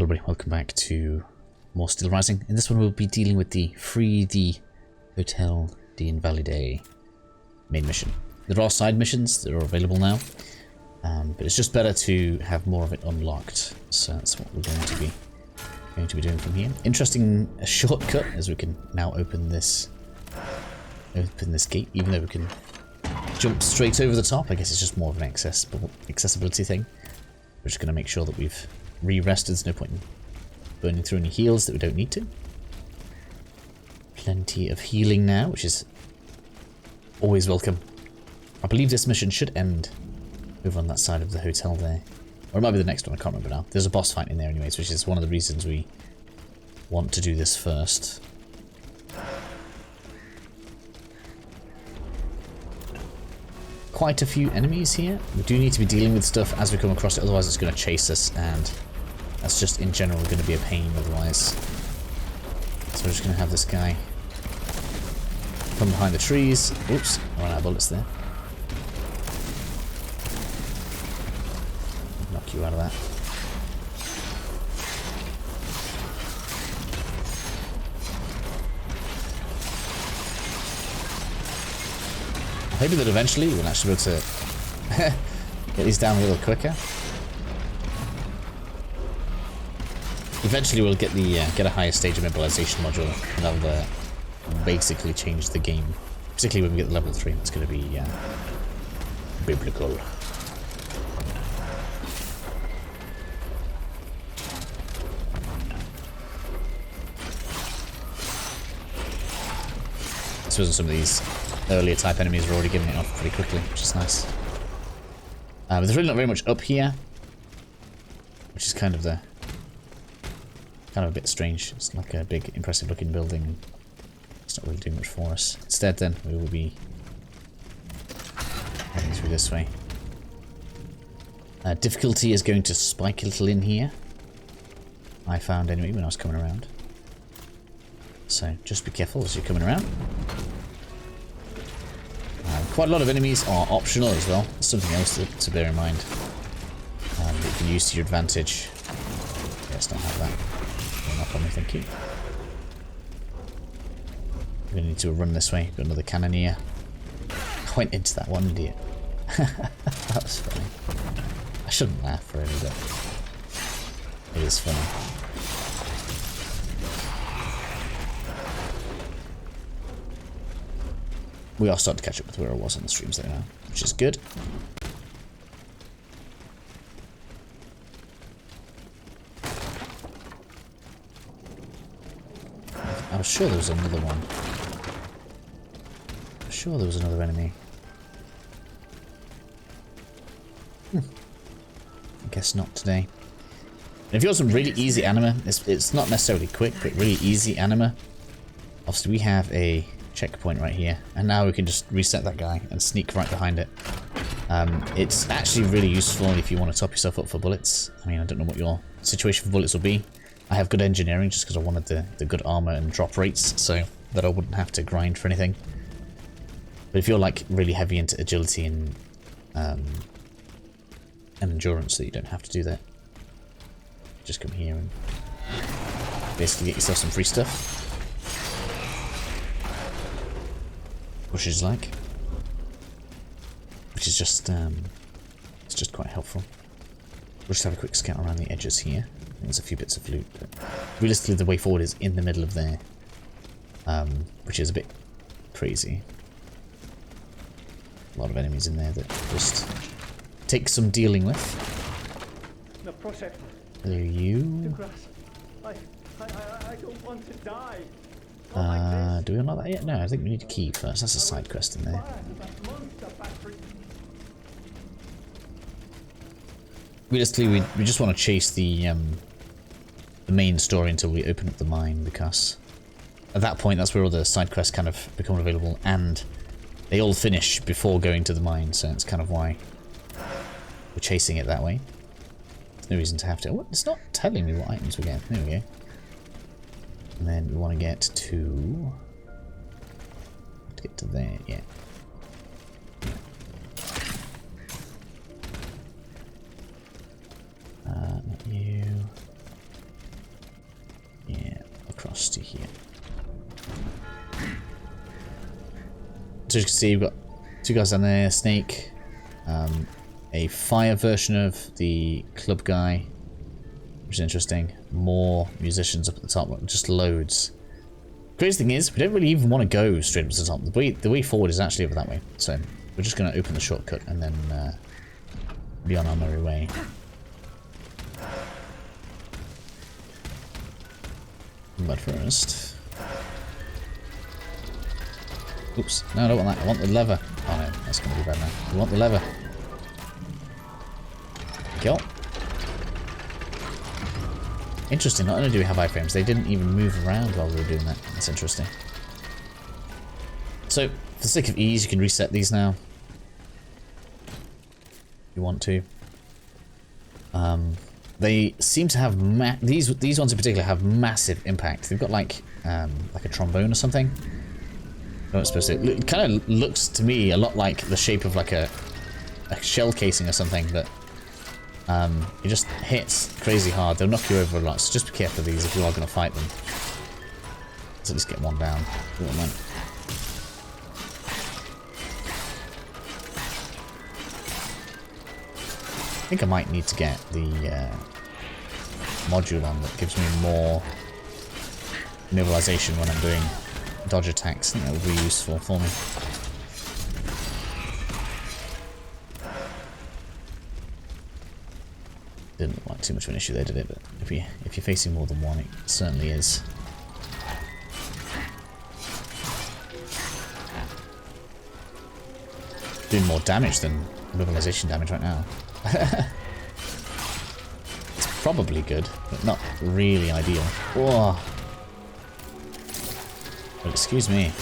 Hello everybody, welcome back to more Steelrising. In this one we'll be dealing with the Free the Hotel the Invalides main mission. There are side missions that are available now, but it's just better to have more of it unlocked. So that's what we're going to be doing from here. Interesting shortcut as we can now open this gate, even though we can jump straight over the top. I guess it's just more of an accessibility thing. We're just going to make sure that we've re-rested. There's no point in burning through any heals that we don't need to. Plenty of healing now, which is always welcome. I believe this mission should end over on that side of the hotel there. Or it might be the next one, I can't remember now. There's a boss fight in there anyways, which is one of the reasons we want to do this first. Quite a few enemies here. We do need to be dealing with stuff as we come across it, otherwise it's going to chase us, and that's just in general going to be a pain otherwise. So we're just going to have this guy come behind the trees. Oops, I ran out of bullets there. Knock you out of that. I'm hoping that eventually we'll actually be able to get these down a little quicker. Eventually we'll get the get a higher stage of mobilization module, and that'll basically change the game. Particularly when we get the level 3, it's going to be biblical. I suppose some of these earlier type enemies are already giving it off pretty quickly, which is nice. But there's really not very much up here, which is kind of a bit strange. It's like a big, impressive looking building. It's not really doing much for us. Instead then, we will be heading through this way. Difficulty is going to spike a little in here. I found anyway when I was coming around. So just be careful as you're coming around. Quite a lot of enemies are optional as well. That's something else to bear in mind. That you can use to your advantage. Let's not have that. Not on me, thank you. We're going to need to run this way. Got another cannoneer. I went into that one, idiot. That was funny. I shouldn't laugh really, but it is funny. We are starting to catch up with where I was on the streams there now, which is good. I was sure there was another one. I was sure there was another enemy. I guess not today. And if you want some really easy anima, it's not necessarily quick, but really easy anima. Obviously we have a checkpoint right here, and now we can just reset that guy and sneak right behind it. It's actually really useful if you want to top yourself up for bullets. I mean, I don't know what your situation for bullets will be. I have good engineering just because I wanted the good armor and drop rates, so that I wouldn't have to grind for anything. But if you're like really heavy into agility and endurance, so you don't have to do that, just come here and basically get yourself some free stuff. Which is like, which is just it's just quite helpful. We'll just have a quick scout around the edges here. There's a few bits of loot, but realistically the way forward is in the middle of there, which is a bit crazy. A lot of enemies in there that just take some dealing with. Hello, you. I don't want to die. Do we unlock that yet? No, I think we need a key first. That's a side quest in there. Realistically, we just want to chase the main story until we open up the mine, because at that point that's where all the side quests kind of become available, and they all finish before going to the mine, so it's kind of why we're chasing it that way. There's no reason to have to. Oh, it's not telling me what items we get. There we go. And then we want to get to there, yeah. Not you. curiosity here. So as you can see, we've got two guys down there, Snake, a fire version of the club guy, which is interesting. More musicians up at the top, just loads. Crazy thing is, we don't really even want to go straight up to the top. The way forward is actually over that way, so we're just going to open the shortcut and then be on our merry way. But first... Oops, no, I don't want that. I want the lever. Oh no, that's going to be bad now. We want the lever. Kill. Interesting, not only do we have iframes, they didn't even move around while we were doing that. That's interesting. So, for the sake of ease, you can reset these now. If you want to. They seem to have these ones in particular have massive impact. They've got like a trombone or something. I don't know what it's supposed to. It kind of looks to me a lot like the shape of like a shell casing or something, but it just hits crazy hard. They'll knock you over a lot, so just be careful of these if you are going to fight them. Let's at least get one down. I think I might need to get the module on that gives me more immobilization when I'm doing dodge attacks. I think that would be useful for me. Didn't look like too much of an issue there, did it? But if you're facing more than one, it certainly is. Doing more damage than immobilization damage right now. It's probably good, but not really ideal. Whoa. Well, excuse me.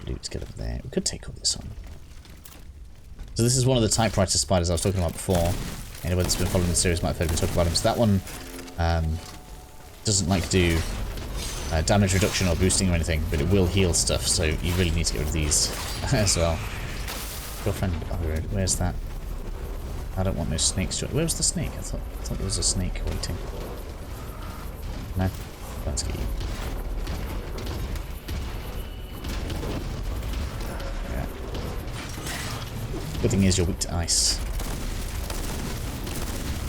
Let's get over there. We could take all this on. So this is one of the typewriter spiders I was talking about before. Anyone that's been following the series might have heard me talk about him. So that one doesn't like to do damage reduction or boosting or anything, but it will heal stuff, so you really need to get rid of these as well. Girlfriend, where's that? I don't want no snakes. Where was the snake? I thought there was a snake waiting. No? Let's get you. Good thing is you're weak to ice.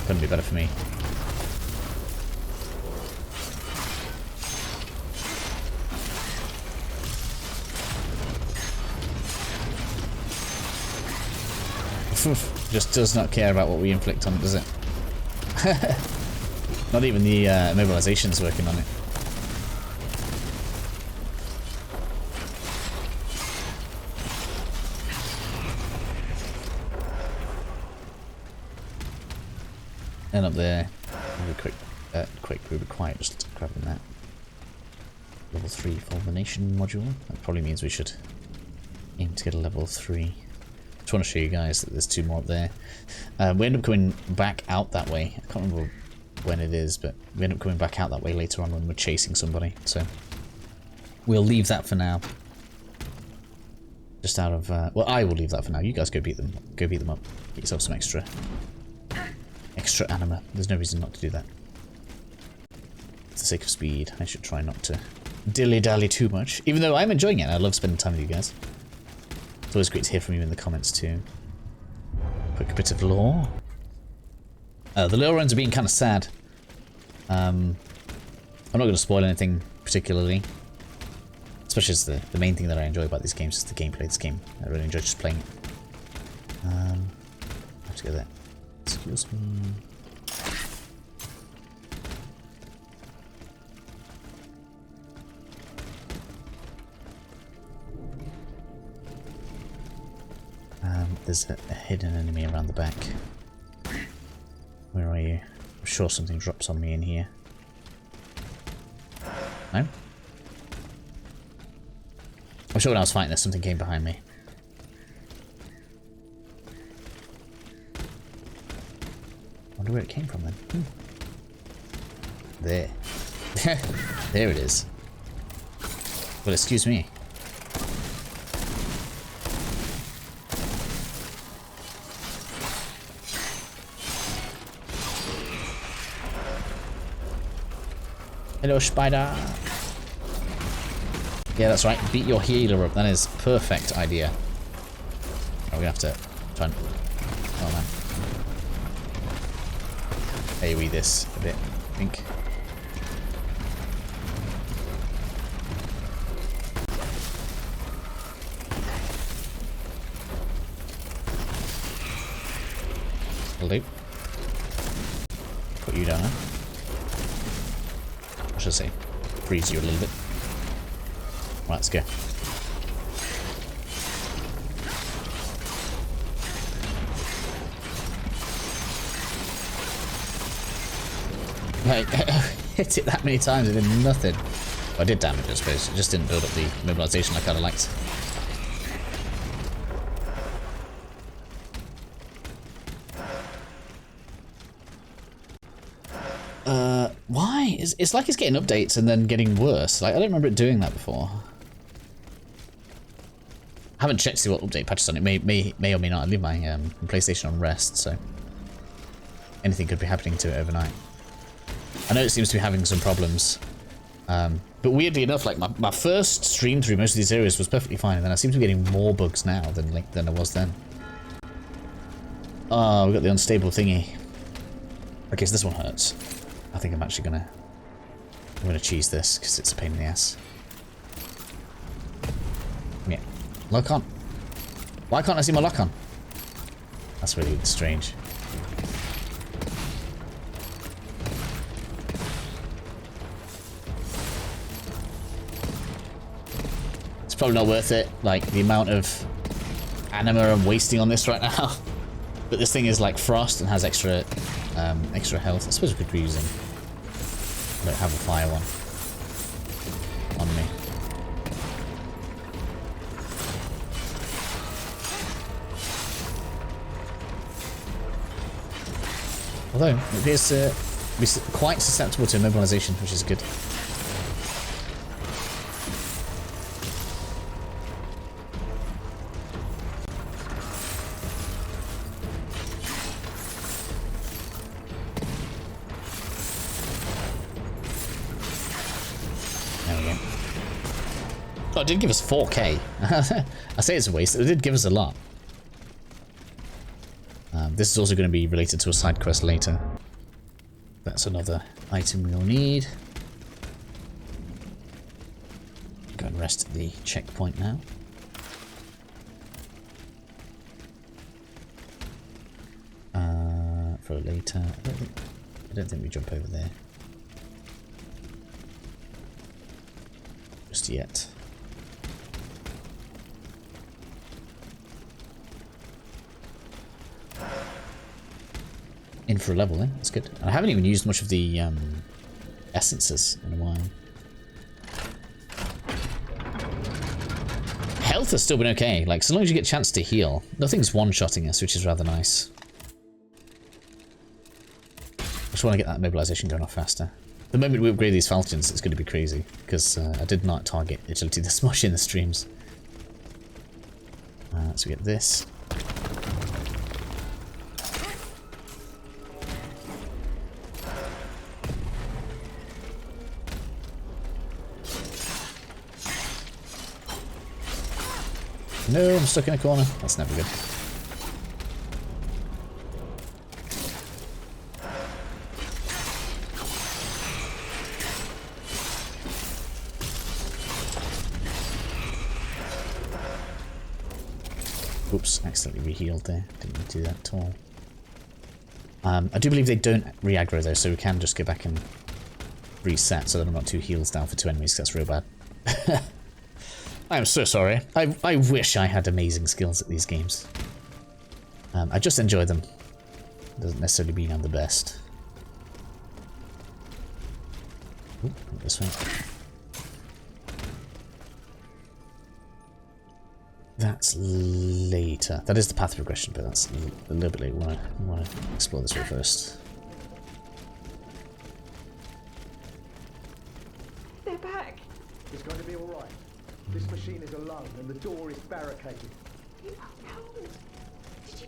Couldn't be better for me. Just does not care about what we inflict on it, does it? Not even the immobilization's working on it. And up there, quick, we be quiet, just grabbing that. Level 3 fulmination module. That probably means we should aim to get a level 3. Just want to show you guys that there's two more up there. We end up coming back out that way. I can't remember when it is, but we end up coming back out that way later on when we're chasing somebody. So we'll leave that for now. Just out of well, I will leave that for now. You guys go beat them. Go beat them up. Get yourself some extra anima. There's no reason not to do that. For the sake of speed, I should try not to dilly-dally too much. Even though I'm enjoying it, I love spending time with you guys. It's always great to hear from you in the comments too. Quick bit of lore. The lore runs are being kind of sad. I'm not going to spoil anything particularly. Especially as the main thing that I enjoy about these games is the gameplay of this game. I really enjoy just playing it. I have to go there. Excuse me. There's a hidden enemy around the back. Where are you? I'm sure something drops on me in here. No? I'm sure when I was fighting this, something came behind me. Wonder where it came from then. There. There it is. Well, excuse me. Hello, spider. Yeah, that's right. Beat your healer up. That is perfect idea. Oh, we're gonna have to try and... Oh, man. AoE this a bit, I think. Will do. Put you down now. I should say, freeze you a little bit. Right, let's go. Like, hit it that many times and did nothing. Well, I did damage, I suppose. It just didn't build up the mobilization I kind of liked. Why? It's like it's getting updates and then getting worse. Like, I don't remember it doing that before. I haven't checked to see what update patches on it. May or may not. I leave my PlayStation on rest, so anything could be happening to it overnight. I know it seems to be having some problems. But weirdly enough, like my first stream through most of these areas was perfectly fine, and then I seem to be getting more bugs now than I was then. Oh, we got the unstable thingy. Okay, so this one hurts. I think I'm actually I'm gonna cheese this because it's a pain in the ass. Yeah, lock on. Why can't I see my lock on? That's really strange. It's probably not worth it. Like the amount of anima I'm wasting on this right now. But this thing is like frost and has extra health. I suppose we could be using. I don't have a fire one on me. Although it appears to be quite susceptible to immobilization, which is good. Oh, it did give us 4k. I say it's a waste. It did give us a lot. This is also going to be related to a side quest later. That's another item we'll need. Go and rest at the checkpoint now. For later. I don't think we jump over there. Just yet. In for a level then, that's good. And I haven't even used much of the essences in a while. Health has still been okay, like so long as you get a chance to heal. Nothing's one-shotting us, which is rather nice. I just want to get that mobilization going off faster. The moment we upgrade these falchions, it's going to be crazy, because I did not target agility this much in the streams. So we get this. No, I'm stuck in a corner. That's never good. Oops, accidentally re-healed there. Didn't need to do that at all. I do believe they don't re-aggro though, so we can just go back and reset so that I'm not 2 heals down for 2 enemies. That's real bad. I'm so sorry. I wish I had amazing skills at these games. I just enjoy them. Doesn't necessarily mean I'm the best. Ooh, this way. That's later. That is the path of progression, but that's a little bit late. We want to explore this way first. back. It's going to be all right. This machine is alone and the door is barricaded. How did you...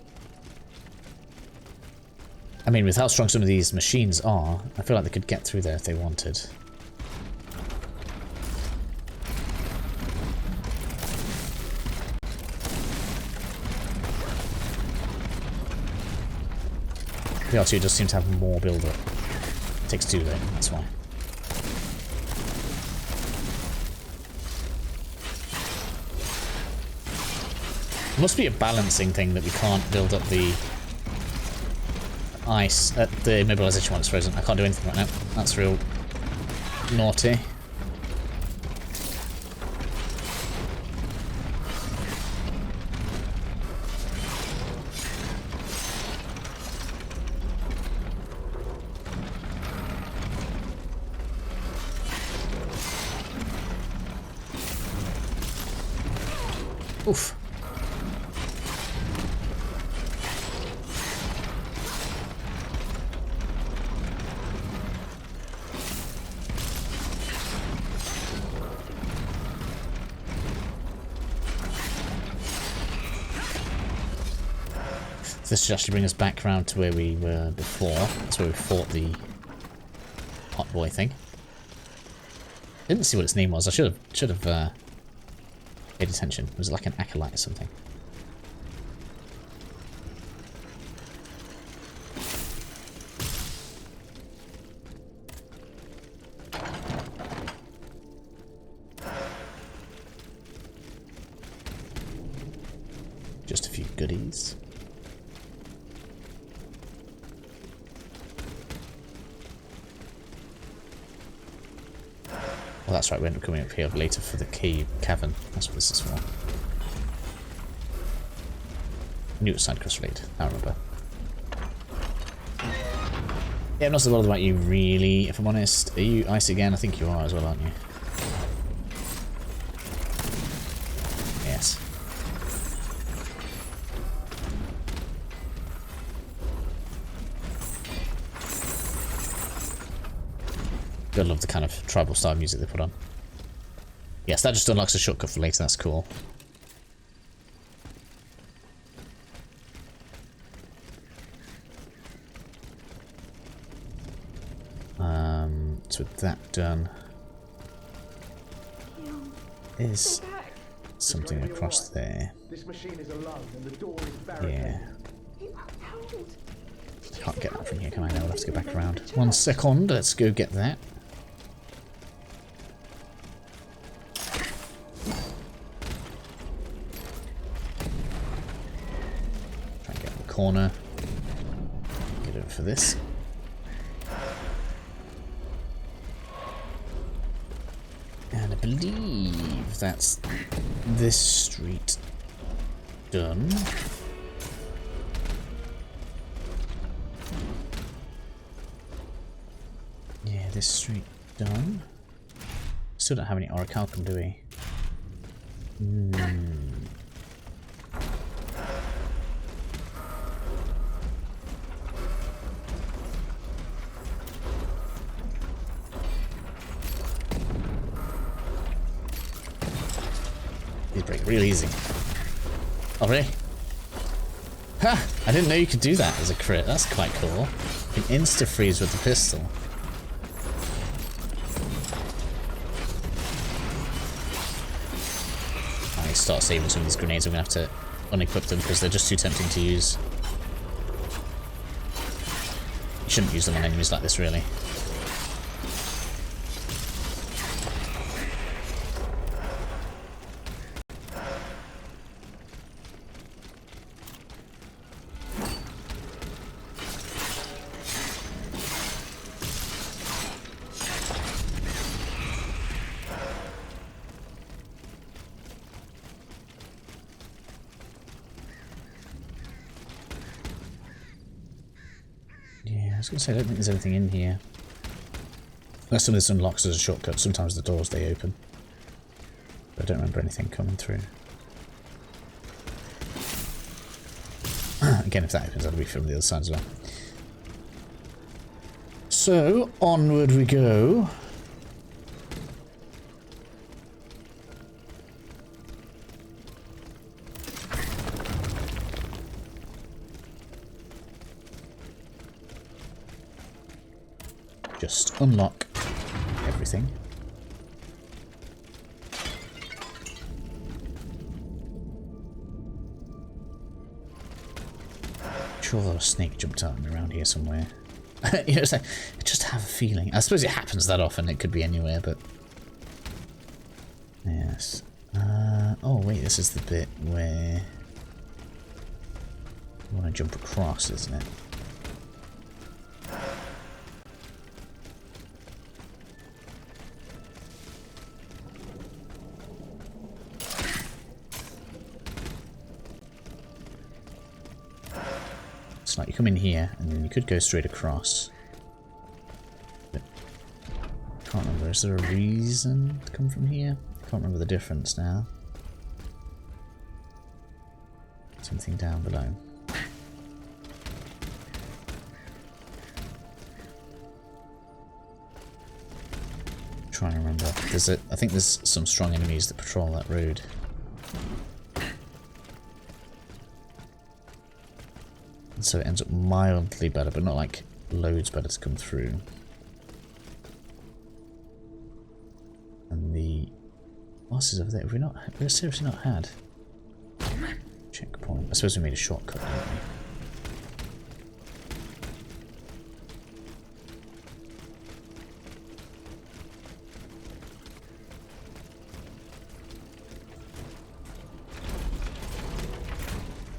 I mean, with how strong some of these machines are, I feel like they could get through there if they wanted. The R2 does seem to have more build-up. It takes two though, that's why. It must be a balancing thing that we can't build up the ice at the immobilization when it's frozen. I can't do anything right now. That's real naughty. Oof. This should actually bring us back round to where we were before. That's where we fought the hot boy thing. Didn't see what its name was. I should have paid attention. Was it like an acolyte or something? Just a few goodies. Well, that's right, we end up coming up here later for the cavern. That's what this is for. Knew it was side quest related, I remember. Yeah, I'm not so bothered about you, really, if I'm honest. Are you ice again? I think you are as well, aren't you? Yes. I love the kind of tribal style music they put on. Yes, that just unlocks a shortcut for later, that's cool. So with that done, is something across there. This machine is alone and the door is barricaded. Yeah. Can't get that from here, can I? No, we'll have to go back around. 1 second, let's go get that. Try and get in the corner. Get over for this. And I believe that's this street done. Yeah, this street done. Still don't have any orichalcum, do we? These break real easy. Oh, really? Ha! I didn't know you could do that as a crit. That's quite cool. You can insta-freeze with the pistol. I start saving some of these grenades. I'm going to have to unequip them because they're just too tempting to use. You shouldn't use them on enemies like this, really. I was going to say, I don't think there's anything in here. Unless some of this unlocks as a shortcut. Sometimes the doors, they open. But I don't remember anything coming through. Again, if that opens, that'll be from the other side as well. So, onward we go. just unlock everything. Sure, a snake jumped out around here somewhere. You know, it's like, I just have a feeling. I suppose it happens that often. It could be anywhere, but yes. Oh wait, this is the bit where you want to jump across, isn't it? It's like you come in here and then you could go straight across. But I can't remember. Is there a reason to come from here? I can't remember the difference now. Something down below. Trying to remember. I think there's some strong enemies that patrol that road. And so it ends up mildly better, but not like loads better to come through. And the bosses over there, we've seriously not had checkpoint. I suppose we made a shortcut, didn't we?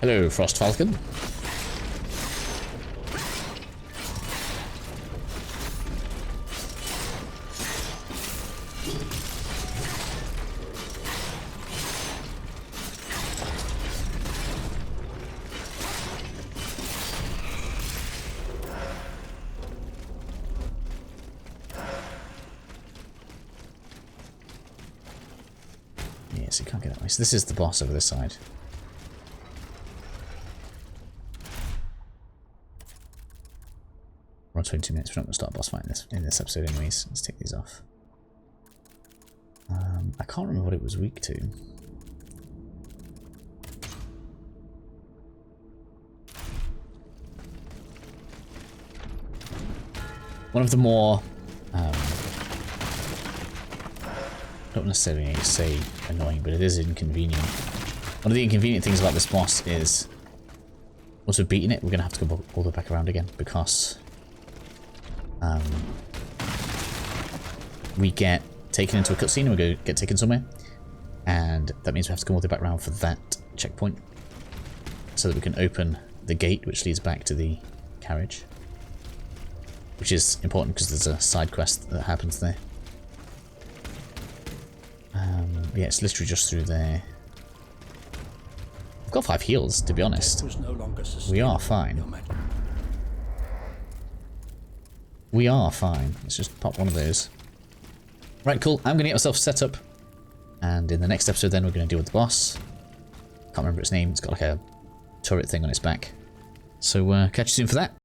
Hello, Frost Falcon. Yes, you can't get that way. So this is the boss over this side. We're on 22 minutes. We're not going to start a boss fight in this episode anyways. Let's take these off. I can't remember what it was weak to. One of the more not necessarily say annoying, but it is inconvenient. One of the inconvenient things about this boss is once we've beaten it, we're going to have to go all the way back around again because we get taken into a cutscene and we get taken somewhere, and that means we have to come all the way back around for that checkpoint so that we can open the gate which leads back to the carriage, which is important because there's a side quest that happens there. Yeah, it's literally just through there. I've got 5 heals, to be honest. We are fine. We are fine. Let's just pop one of those. Right, cool. I'm going to get myself set up. And in the next episode then we're going to deal with the boss. Can't remember its name. It's got like a turret thing on its back. So catch you soon for that.